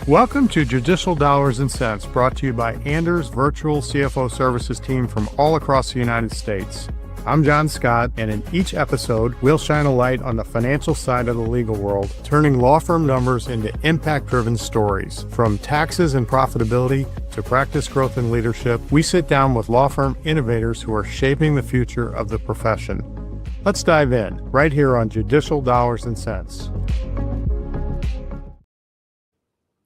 Welcome to Judicial Dollars and Cents, brought to you by Anders Virtual CFO Services team from all across the United States. I'm John Scott, and in each episode, we'll shine a light on the financial side of the legal world, turning law firm numbers into impact-driven stories. From taxes and profitability to practice growth and leadership, we sit down with law firm innovators who are shaping the future of the profession. Let's dive in, right here on Judicial Dollars and Cents.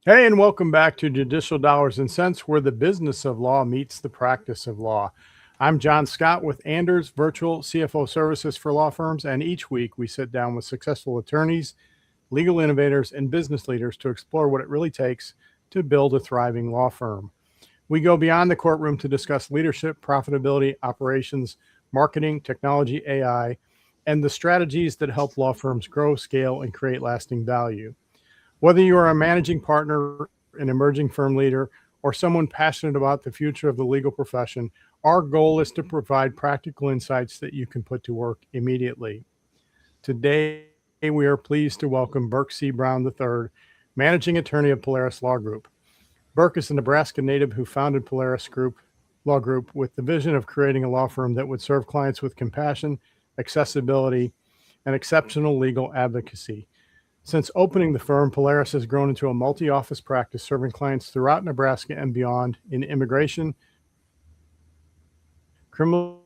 Hey, and welcome back to Judicial Dollars and Cents, where the business of law meets the practice of law. I'm John Scott with Anders Virtual CFO Services for law firms, and each week we sit down with successful attorneys, legal innovators, and business leaders to explore what it really takes to build a thriving law firm. We go beyond the courtroom to discuss leadership, profitability, operations, marketing, technology, AI, and the strategies that help law firms grow, scale, and create lasting value. Whether you are a managing partner, an emerging firm leader, or someone passionate about the future of the legal profession, our goal is to provide practical insights that you can put to work immediately. Today, we are pleased to welcome Burke C. Brown III, managing attorney of Polaris Law Group. Burke is a Nebraska native who founded Polaris Law Group with the vision of creating a law firm that would serve clients with compassion, accessibility, and exceptional legal advocacy. Since opening the firm, Polaris has grown into a multi-office practice serving clients throughout Nebraska and beyond in immigration, criminal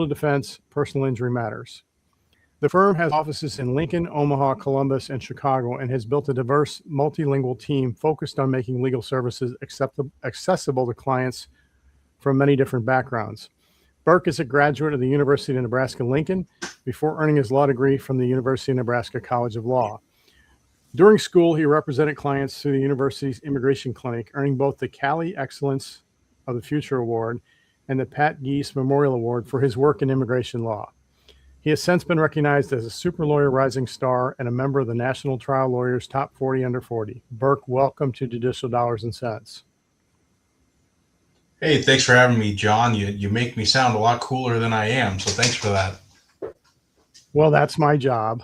defense, personal injury matters. The firm has offices in Lincoln, Omaha, Columbus, and Chicago, and has built a diverse, multilingual team focused on making legal services accessible to clients from many different backgrounds. Burke is a graduate of the University of Nebraska-Lincoln before earning his law degree from the University of Nebraska College of Law. During school, he represented clients through the university's immigration clinic, earning both the Cali Excellence of the Future Award and the Pat Geese Memorial Award for his work in immigration law. He has since been recognized as a Super Lawyer Rising Star and a member of the National Trial Lawyers Top 40 Under 40. Burke, welcome to Judicial Dollars and Cents. Hey, thanks for having me, John. You make me sound a lot cooler than I am, so thanks for that. Well, that's my job.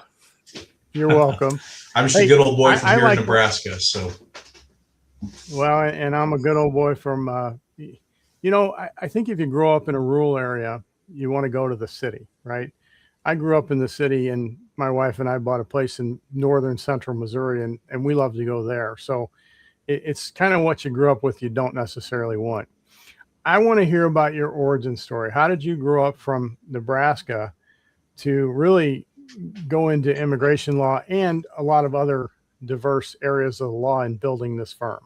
You're welcome. I'm just a good old boy from here in Nebraska. So, well, and I'm a good old boy from, I think if you grow up in a rural area, you want to go to the city, right? I grew up in the city, and my wife and I bought a place in northern central Missouri, and we love to go there. So it's kind of what you grew up with, you don't necessarily want. I want to hear about your origin story. How did you grow up from Nebraska to really go into immigration law and a lot of other diverse areas of the law in building this firm?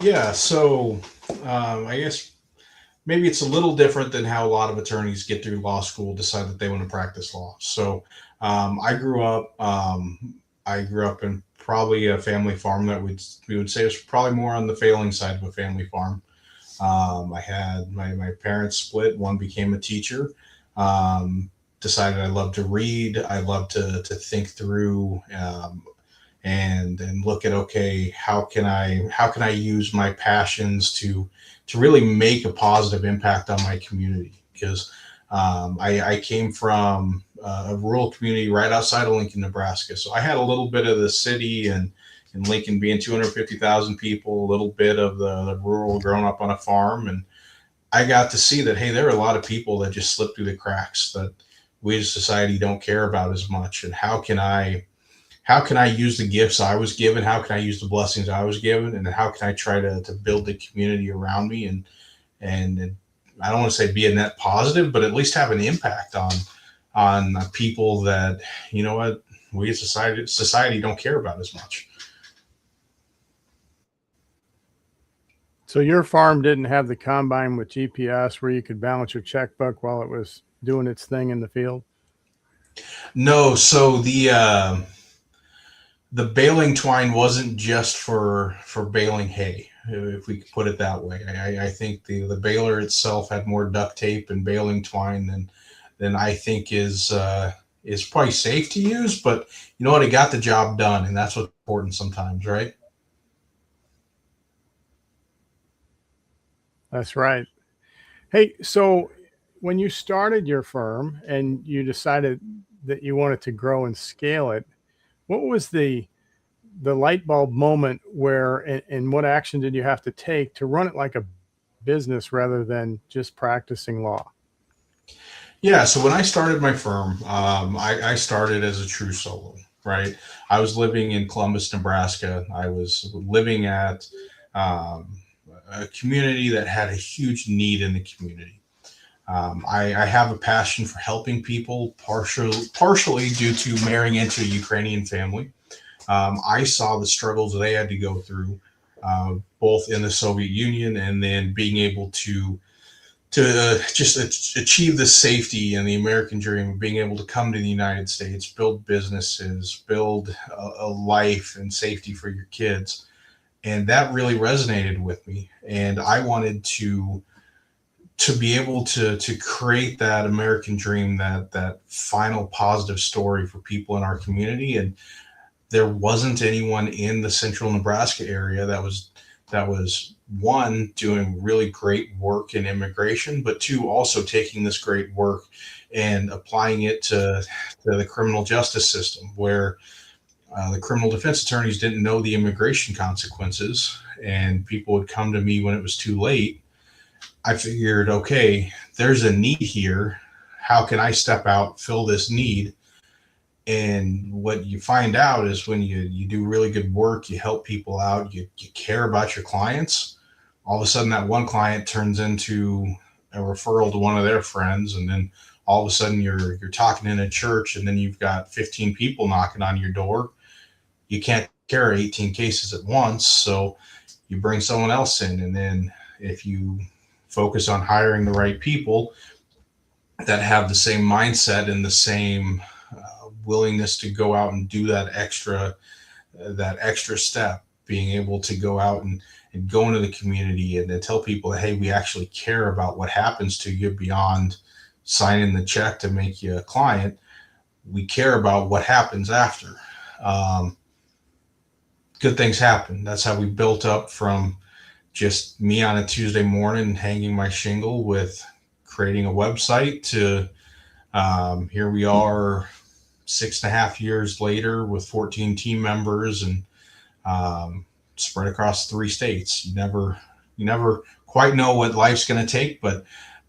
Yeah, so I guess maybe it's a little different than how a lot of attorneys get through law school, decide that they want to practice law. So I grew up in probably a family farm that we would say was probably more on the failing side of a family farm. I had my parents split. One became a teacher. Decided I love to read. I love to think through and look at, okay, how can I use my passions to really make a positive impact on my community? Because I came from a rural community right outside of Lincoln, Nebraska. So I had a little bit of the city and Lincoln being 250,000 people, a little bit of the rural growing up on a farm. And I got to see that, hey, there are a lot of people that just slip through the cracks that we as a society don't care about as much. And how can I use the gifts I was given? How can I use the blessings I was given? And how can I try to build the community around me? And I don't want to say be a net positive, but at least have an impact on people that, you know what, we as society don't care about as much. So your farm didn't have the combine with GPS where you could balance your checkbook while it was doing its thing in the field? No. So the baling twine wasn't just for baling hay, if we could put it that way. I think the baler itself had more duct tape and baling twine than I think is probably safe to use, but you know what, it got the job done, and that's what's important sometimes, right? That's right. Hey, so when you started your firm and you decided that you wanted to grow and scale it, what was the the light bulb moment where, and what action did you have to take to run it like a business rather than just practicing law? Yeah. So when I started my firm, I started as a true solo, right? I was living in Columbus, Nebraska. I was living at um, a community that had a huge need in the community. I have a passion for helping people, partially due to marrying into a Ukrainian family. I saw the struggles they had to go through, both in the Soviet Union and then being able to just achieve the safety and the American dream, being able to come to the United States, build businesses, build a life and safety for your kids, and that really resonated with me. And I wanted to be able to create that American dream, that final positive story for people in our community. And there wasn't anyone in the central Nebraska area that was one doing really great work in immigration, but two also taking this great work and applying it to the criminal justice system, where the criminal defense attorneys didn't know the immigration consequences, and people would come to me when it was too late. I figured, okay, there's a need here. How can I step out, fill this need? And what you find out is when you do really good work, you help people out, you care about your clients, all of a sudden that one client turns into a referral to one of their friends. And then all of a sudden you're talking in a church, and then you've got 15 people knocking on your door. You can't carry 18 cases at once. So you bring someone else in. And then if you focus on hiring the right people that have the same mindset and the same willingness to go out and do that extra step, being able to go out and go into the community and tell people, hey, we actually care about what happens to you beyond signing the check to make you a client. We care about what happens after. Um, Good things happen. That's how we built up from just me on a Tuesday morning hanging my shingle with creating a website to here we are 6.5 years later with 14 team members and spread across 3 states. You never quite know what life's going to take, but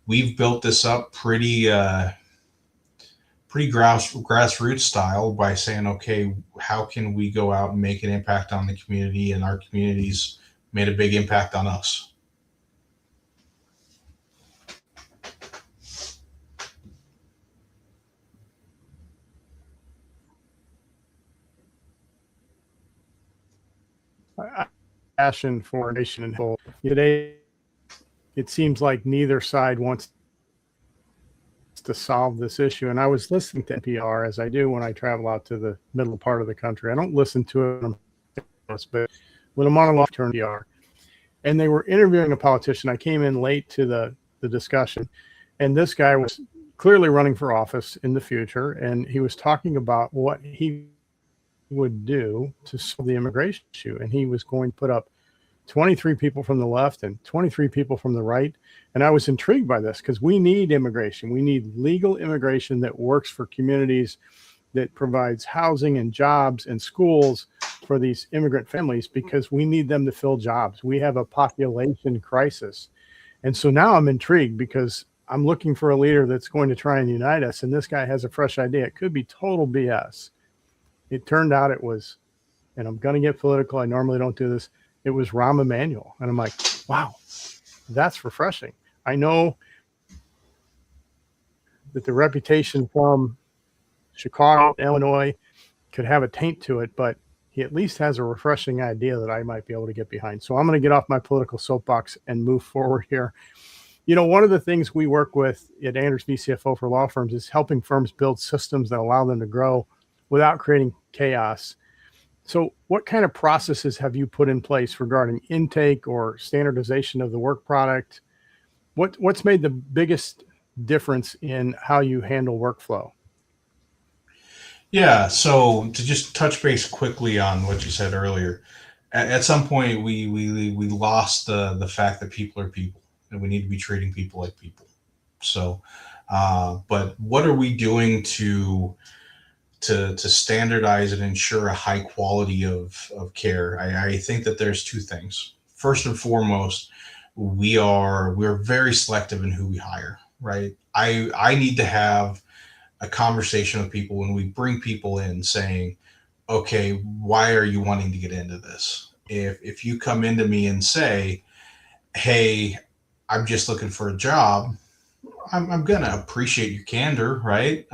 we've built this up pretty grassroots style by saying, okay, how can we go out and make an impact on the community? And our communities made a big impact on us. Passion for nation and whole. Today, it seems like neither side wants to solve this issue. And I was listening to NPR, as I do when I travel out to the middle part of the country. I don't listen to it, but when I'm on a long term NPR, and they were interviewing a politician. I came in late to the discussion, and this guy was clearly running for office in the future, and he was talking about what he would do to solve the immigration issue. And he was going to put up 23 people from the left and 23 people from the right. And I was intrigued by this because we need immigration. We need legal immigration that works for communities, that provides housing and jobs and schools for these immigrant families, because we need them to fill jobs. We have a population crisis. And so now I'm intrigued because I'm looking for a leader that's going to try and unite us. And this guy has a fresh idea. It could be total BS. It turned out it was, and I'm going to get political. I normally don't do this. It was Rahm Emanuel. And I'm like, wow, that's refreshing. I know that the reputation from Chicago, Illinois could have a taint to it, but he at least has a refreshing idea that I might be able to get behind. So I'm going to get off my political soapbox and move forward here. You know, one of the things we work with at Anders VCFO for law firms is helping firms build systems that allow them to grow without creating chaos. So what kind of processes have you put in place regarding intake or standardization of the work product? What's made the biggest difference in how you handle workflow? Yeah. So to just touch base quickly on what you said earlier, at some point we lost the fact that people are people and we need to be treating people like people. So, but what are we doing to standardize and ensure a high quality of care, I think that there's two things. First and foremost, we're very selective in who we hire, right? I need to have a conversation with people when we bring people in saying, okay, why are you wanting to get into this? If you come into me and say, hey, I'm just looking for a job, I'm gonna appreciate your candor, right?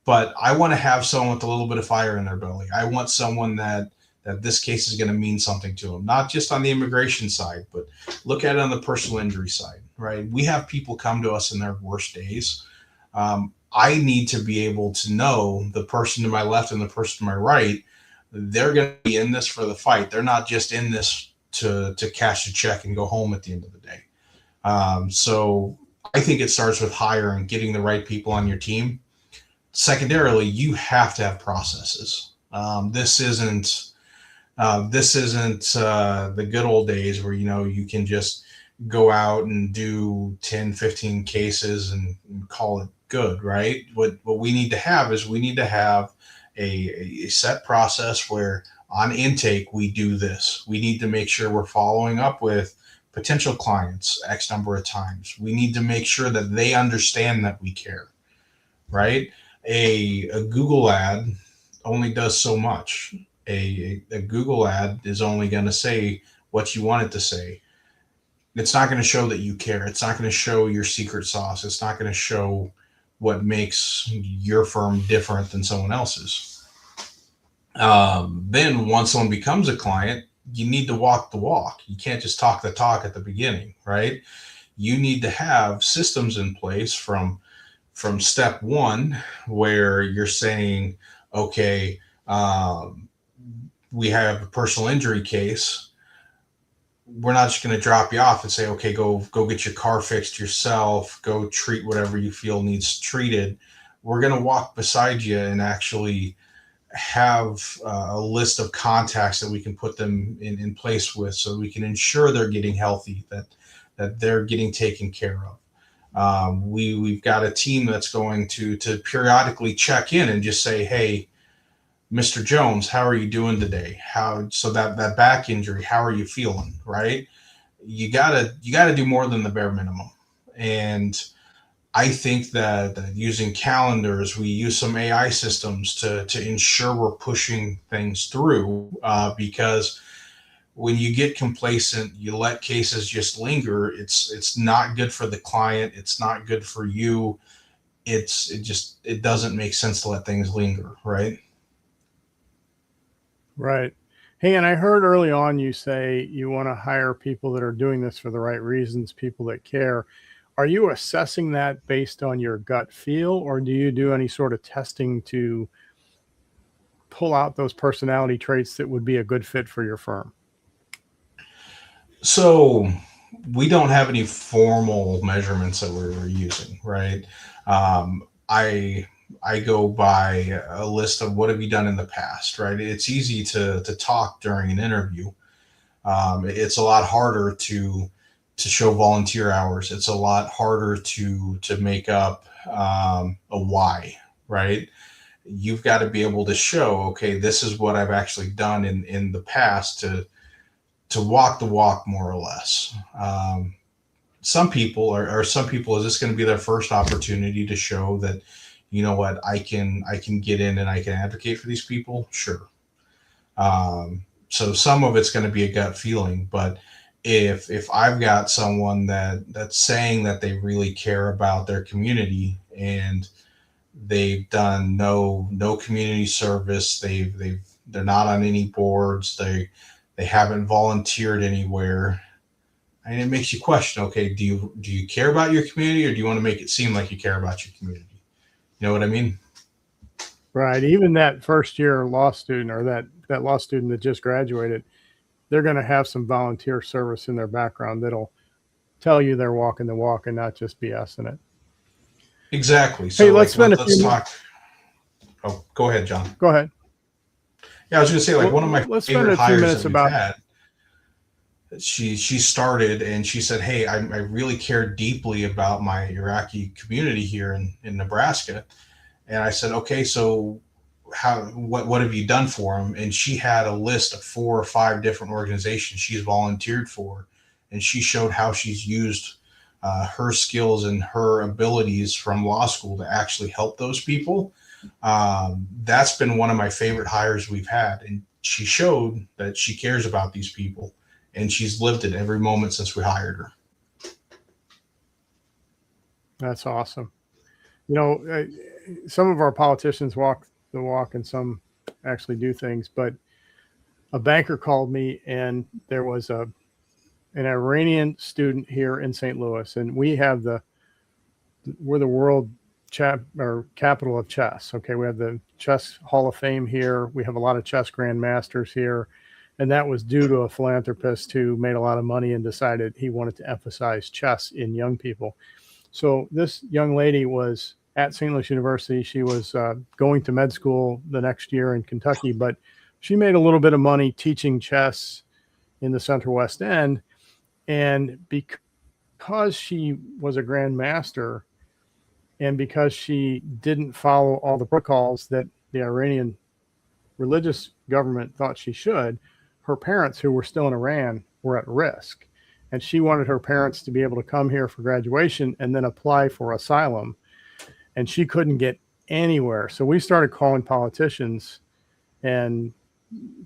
But I want to have someone with a little bit of fire in their belly. I want someone that this case is going to mean something to them, not just on the immigration side, but look at it on the personal injury side, right? We have people come to us in their worst days. I need to be able to know the person to my left and the person to my right, they're going to be in this for the fight. They're not just in this to cash a check and go home at the end of the day. So I think it starts with hiring, getting the right people on your team. Secondarily, you have to have processes. This isn't the good old days where, you can just go out and do 10, 15 cases and call it good, right? What we need to have is a set process where on intake, we do this. We need to make sure we're following up with potential clients X number of times. We need to make sure that they understand that we care, right? A Google ad only does so much. A Google ad is only going to say what you want it to say. It's not going to show that you care. It's not going to show your secret sauce. It's not going to show what makes your firm different than someone else's. Then once someone becomes a client, you need to walk the walk. You can't just talk the talk at the beginning, right? You need to have systems in place from step one, where you're saying, okay, we have a personal injury case. We're not just going to drop you off and say, okay, go get your car fixed yourself, go treat whatever you feel needs treated. We're going to walk beside you and actually have a list of contacts that we can put them in place with, so we can ensure they're getting healthy, that they're getting taken care of. We've got a team that's going to periodically check in and just say, hey, Mr. Jones, how are you doing today? So that back injury, how are you feeling? Right? You gotta do more than the bare minimum. And I think that using calendars, we use some AI systems to ensure we're pushing things through, because when you get complacent, you let cases just linger. It's not good for the client. It's not good for you. It doesn't make sense to let things linger, right? Right. Hey, and I heard early on you say you want to hire people that are doing this for the right reasons, people that care. Are you assessing that based on your gut feel, or do you do any sort of testing to pull out those personality traits that would be a good fit for your firm? So we don't have any formal measurements that we're using, right? I go by a list of what have you done in the past, right? It's easy to talk during an interview. It's a lot harder to show volunteer hours. It's a lot harder to make up a why, right? You've got to be able to show, okay, this is what I've actually done in the past to walk the walk, more or less. Some people is this going to be their first opportunity to show that, you know what, I can get in and I can advocate for these people? Sure. So some of it's going to be a gut feeling, but if I've got someone that's saying that they really care about their community and they've done no community service, they're not on any boards, they haven't volunteered anywhere, and it makes you question, okay, do you care about your community, or do you want to make it seem like you care about your community? You know what I mean? Right. Even that first year law student, or that law student that just graduated, they're going to have some volunteer service in their background that'll tell you they're walking the walk and not just BSing it. Exactly. So hey, let's talk. Oh, go ahead, John. Go ahead. Yeah, I was going to say, one of my let's spend favorite a few hires minutes that we've about had. She started and she said, hey, I really care deeply about my Iraqi community here in Nebraska. And I said, okay, so what have you done for them? And she had a list of 4 or 5 different organizations she's volunteered for, and she showed how she's used her skills and her abilities from law school to actually help those people. That's been one of my favorite hires we've had, and she showed that she cares about these people, and she's lived it every moment since we hired her. That's awesome. Some of our politicians walk the walk and some actually do things, but a banker called me, and there was an Iranian student here in St. Louis, and we're the world capital of chess. Okay, we have the Chess Hall of Fame here. We have a lot of chess grandmasters here, and that was due to a philanthropist who made a lot of money and decided he wanted to emphasize chess in young people. So this young lady was at St. Louis University. She was going to med school the next year in Kentucky, but she made a little bit of money teaching chess in the Central West End. And because she was a grandmaster, and because she didn't follow all the protocols that the Iranian religious government thought she should, her parents, who were still in Iran, were at risk. And she wanted her parents to be able to come here for graduation and then apply for asylum. And she couldn't get anywhere. So we started calling politicians, and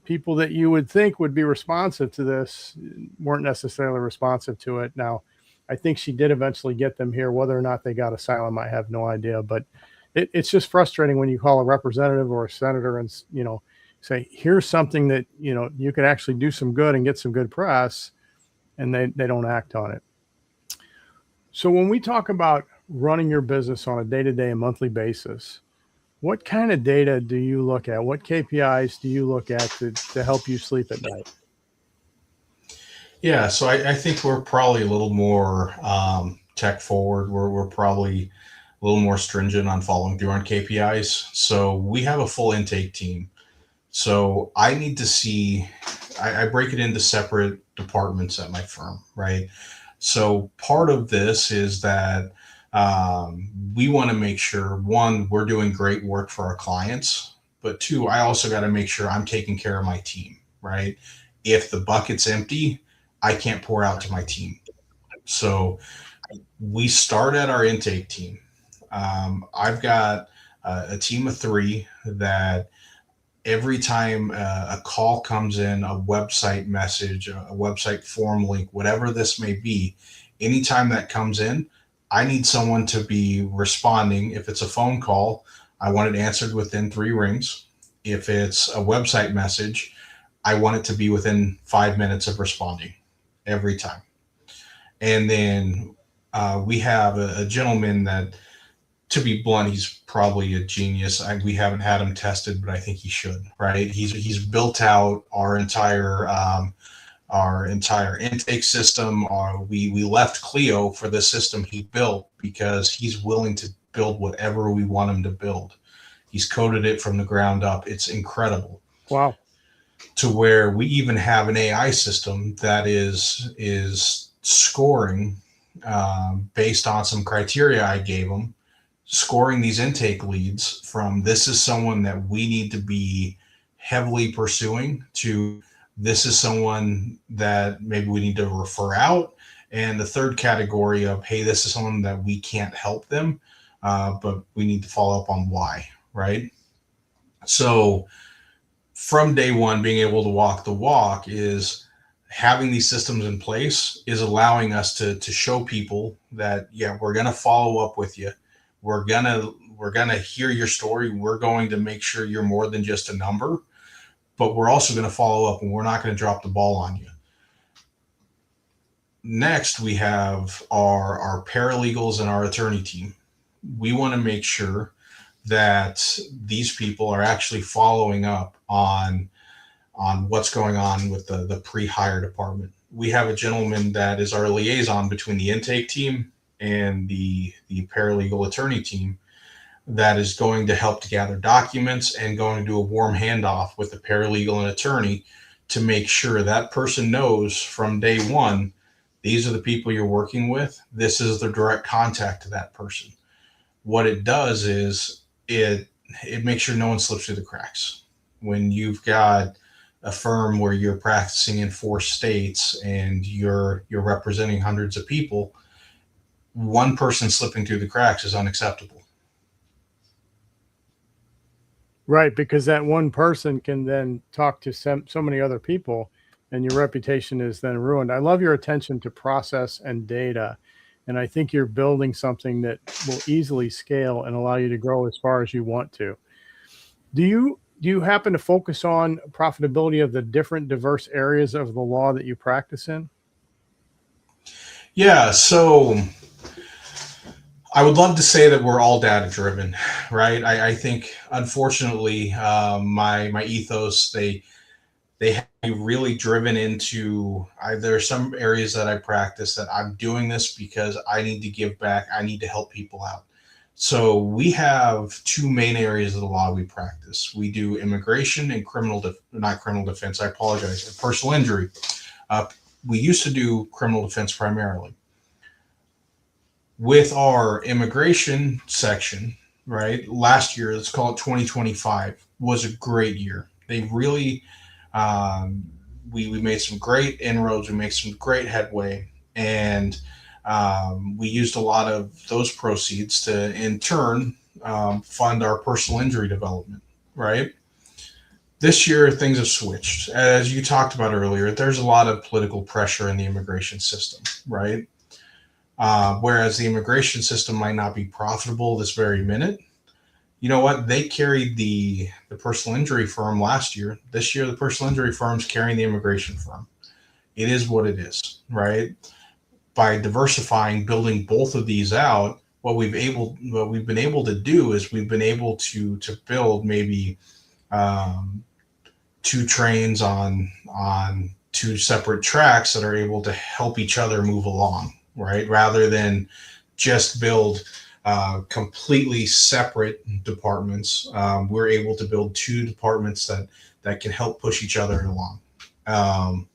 people that you would think would be responsive to this weren't necessarily responsive to it. Now, I think she did eventually get them here. Whether or not they got asylum, I have no idea. But it's just frustrating when you call a representative or a senator and, say, here's something that, you could actually do some good and get some good press, and they don't act on it. So when we talk about running your business on a day-to-day and monthly basis, what kind of data do you look at? What KPIs do you look at to help you sleep at night? Yeah, so I think we're probably a little more tech forward. We're probably a little more stringent on following through on KPIs. So we have a full intake team. So I need to see, I break it into separate departments at my firm, right? So part of this is that we want to make sure, one, we're doing great work for our clients, but two, I also got to make sure I'm taking care of my team, right? If the bucket's empty, I can't pour out to my team. So we start at our intake team. I've got a team of 3 that every time a call comes in, a website message, a website form link, whatever this may be, anytime that comes in, I need someone to be responding. If it's a phone call, I want it answered within 3 rings. If it's a website message, I want it to be within 5 minutes of responding every time. And then we have a gentleman that, to be blunt, he's probably a genius. We haven't had him tested, but I think he should, right? He's built out our entire intake system. We left Clio for the system he built because he's willing to build whatever we want him to build. He's coded it from the ground up. It's incredible. Wow. To where we even have an AI system that is scoring based on some criteria I gave him, scoring these intake leads from this is someone that we need to be heavily pursuing to this is someone that maybe we need to refer out. And the third category of, hey, this is someone that we can't help them, but we need to follow up on why, right? So from day one, being able to walk the walk is having these systems in place is allowing us to show people that, yeah, we're going to follow up with you. We're going to hear your story. We're going to make sure you're more than just a number, but we're also going to follow up and we're not going to drop the ball on you. Next, we have our paralegals and our attorney team. We want to make sure that these people are actually following up on what's going on with the pre-hire department. We have a gentleman that is our liaison between the intake team and the paralegal attorney team that is going to help to gather documents and going to do a warm handoff with the paralegal and attorney to make sure that person knows from day one, these are the people you're working with. This is the direct contact to that person. What it does is it makes sure no one slips through the cracks. When you've got a firm where you're practicing in 4 states and you're representing hundreds of people, one person slipping through the cracks is unacceptable. Right, because that one person can then talk to so many other people, and your reputation is then ruined. I love your attention to process and data, and I think you're building something that will easily scale and allow you to grow as far as you want to. Do you happen to focus on profitability of the different diverse areas of the law that you practice in? Yeah, so I would love to say that we're all data driven, right? I think unfortunately, my ethos, they have me really driven into there are some areas that I practice that I'm doing this because I need to give back. I need to help people out. So we have two main areas of the law we practice. We do immigration and not criminal defense. I apologize. Personal injury. Uh, we used to do criminal defense primarily. With our immigration section, right? Last year, let's call it 2025, was a great year. They really um, we made some great inroads. We made some great headway, and we used a lot of those proceeds to, in turn, fund our personal injury development. Right. This year, things have switched. As you talked about earlier, there's a lot of political pressure in the immigration system. Right. Whereas the immigration system might not be profitable this very minute, you know what? They carried the personal injury firm last year. This year, the personal injury firm's carrying the immigration firm. It is what it is, right? By diversifying, building both of these out, what we've been able to do is we've been able to build maybe um, two trains on two separate tracks that are able to help each other move along, right? Rather than just build completely separate departments. We're able to build two departments that can help push each other along. Um,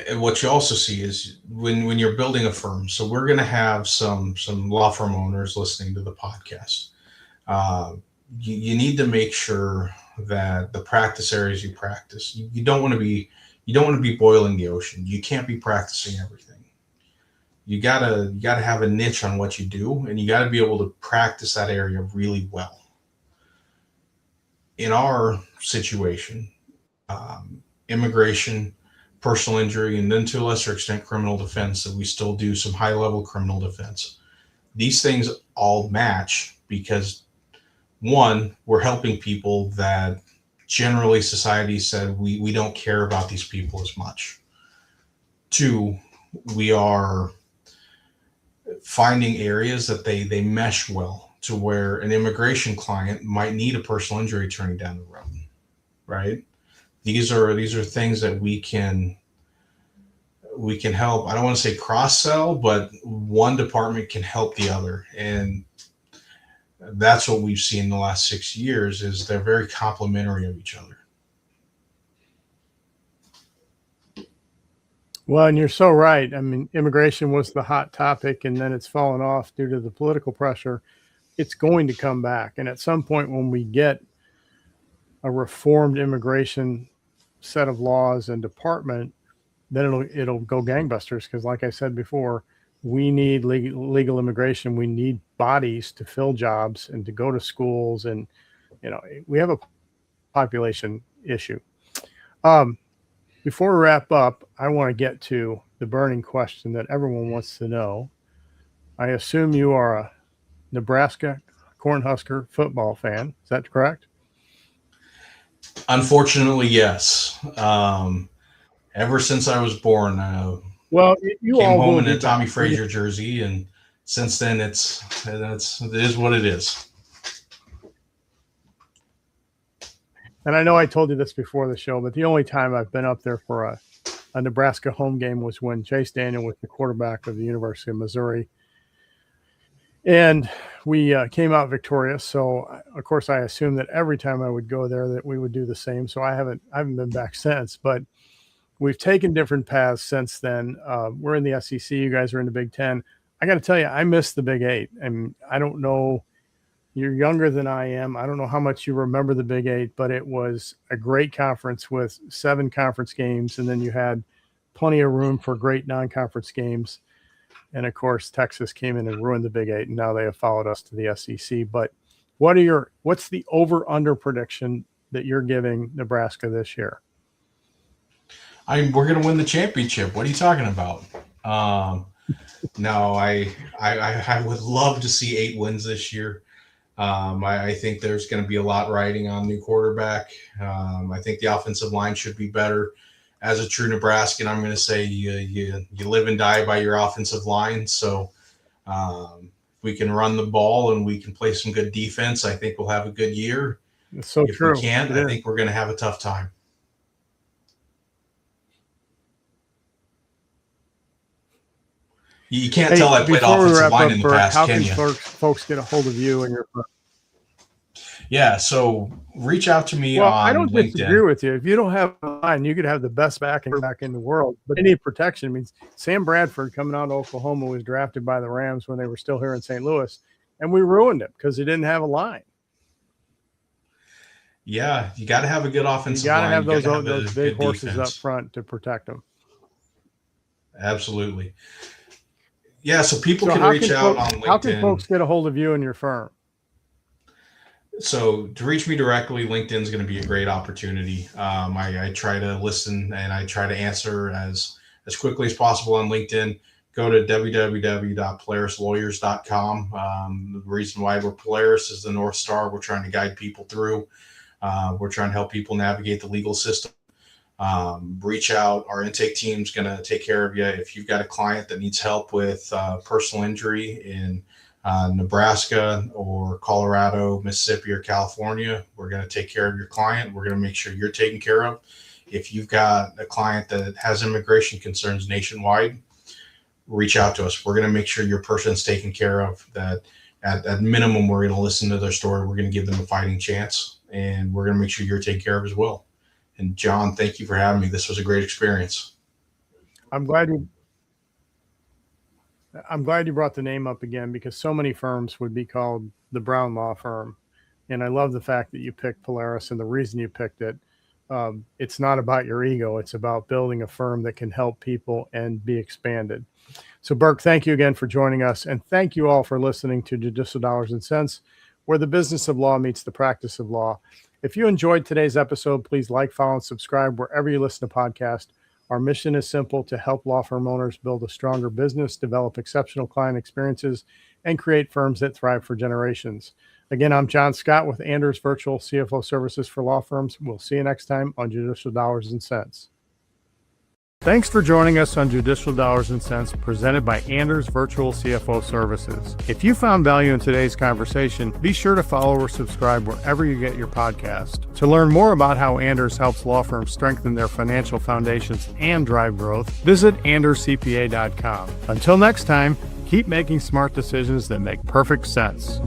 and what you also see is when you're building a firm. So we're going to have some law firm owners listening to the podcast. Uh, you need to make sure that the practice areas you practice, you don't want to be boiling the ocean. You can't be practicing everything. You gotta have a niche on what you do, and you got to be able to practice that area really well. In our situation, immigration, personal injury, and then to a lesser extent criminal defense, that we still do some high level criminal defense. These things all match because one, we're helping people that generally society said we don't care about these people as much. Two, we are finding areas that they mesh well to where an immigration client might need a personal injury attorney down the road, right? These are things that we can help. I don't want to say cross sell, but one department can help the other, and that's what we've seen in the last 6 years is they're very complementary of each other. Well, and you're so right. I mean, immigration was the hot topic, and then it's fallen off due to the political pressure. It's going to come back. And at some point, when we get a reformed immigration set of laws and department, then it'll go gangbusters. Because, like I said before, we need legal immigration. We need bodies to fill jobs and to go to schools, and we have a population issue. Um, Before we wrap up, I want to get to the burning question that everyone wants to know. I assume you are a Nebraska Cornhusker football fan. Is that correct? Unfortunately, yes. Ever since I was born, Well, you came all home will in be a Tommy back. Frazier jersey, and since then it is what it is. And I know I told you this before the show, but the only time I've been up there for a Nebraska home game was when Chase Daniel was the quarterback of the University of Missouri. And we came out victorious. So, of course, I assumed that every time I would go there that we would do the same. So I haven't been back since. But we've taken different paths since then. We're in the SEC. You guys are in the Big Ten. I got to tell you, I miss the Big Eight. And I don't know You're younger than I am. I don't know how much you remember the Big Eight, but it was a great conference with 7 conference games. And then you had plenty of room for great non-conference games. And of course, Texas came in and ruined the Big Eight, and now they have followed us to the SEC. But what's the over/under prediction that you're giving Nebraska this year? We're going to win the championship. What are you talking about? No, I would love to see 8 wins this year. I think there's going to be a lot riding on new quarterback. I think the offensive line should be better. As a true Nebraskan, I'm going to say you live and die by your offensive line. So if we can run the ball and we can play some good defense, I think we'll have a good year. It's so if true. we can't, I think we're going to have a tough time. You can't tell I played offensive line in the past, can you? How can folks get a hold of you and your firm? Yeah, so reach out to me on LinkedIn. I don't disagree with you. If you don't have a line, you could have the best back in the world, but they need protection. I mean, Sam Bradford coming out of Oklahoma was drafted by the Rams when they were still here in St. Louis, and we ruined him because he didn't have a line. Yeah, you got to have a good offensive line. You got to have those big horses defense up front to protect them. Absolutely. Yeah, so people can reach out on LinkedIn. How can folks get a hold of you and your firm? So to reach me directly, LinkedIn is going to be a great opportunity. I try to listen and I try to answer as quickly as possible on LinkedIn. Go to www.polarislawyers.com. The reason why we're Polaris is the North Star. We're trying to guide people through. We're trying to help people navigate the legal system. Reach out. Our intake team is going to take care of you. If you've got a client that needs help with personal injury in Nebraska or Colorado, Mississippi, or California, we're going to take care of your client. We're going to make sure you're taken care of. If you've got a client that has immigration concerns nationwide, reach out to us. We're going to make sure your person's taken care of. That at minimum, we're going to listen to their story. We're going to give them a fighting chance, and we're going to make sure you're taken care of as well. And John, thank you for having me. This was a great experience. I'm glad you brought the name up again, because so many firms would be called the Brown Law Firm. And I love the fact that you picked Polaris, and the reason you picked it. It's not about your ego. It's about building a firm that can help people and be expanded. So Burke, thank you again for joining us. And thank you all for listening to Judicial Dollars and Cents, where the business of law meets the practice of law. If you enjoyed today's episode, please like, follow, and subscribe wherever you listen to podcasts. Our mission is simple: to help law firm owners build a stronger business, develop exceptional client experiences, and create firms that thrive for generations. Again, I'm John Scott with Anders Virtual CFO Services for Law Firms. We'll see you next time on Judicial Dollars and Cents. Thanks for joining us on Judicial Dollars and Cents, presented by Anders Virtual CFO Services. If you found value in today's conversation, be sure to follow or subscribe wherever you get your podcast. To learn more about how Anders helps law firms strengthen their financial foundations and drive growth, visit anderscpa.com. Until next time, keep making smart decisions that make perfect sense.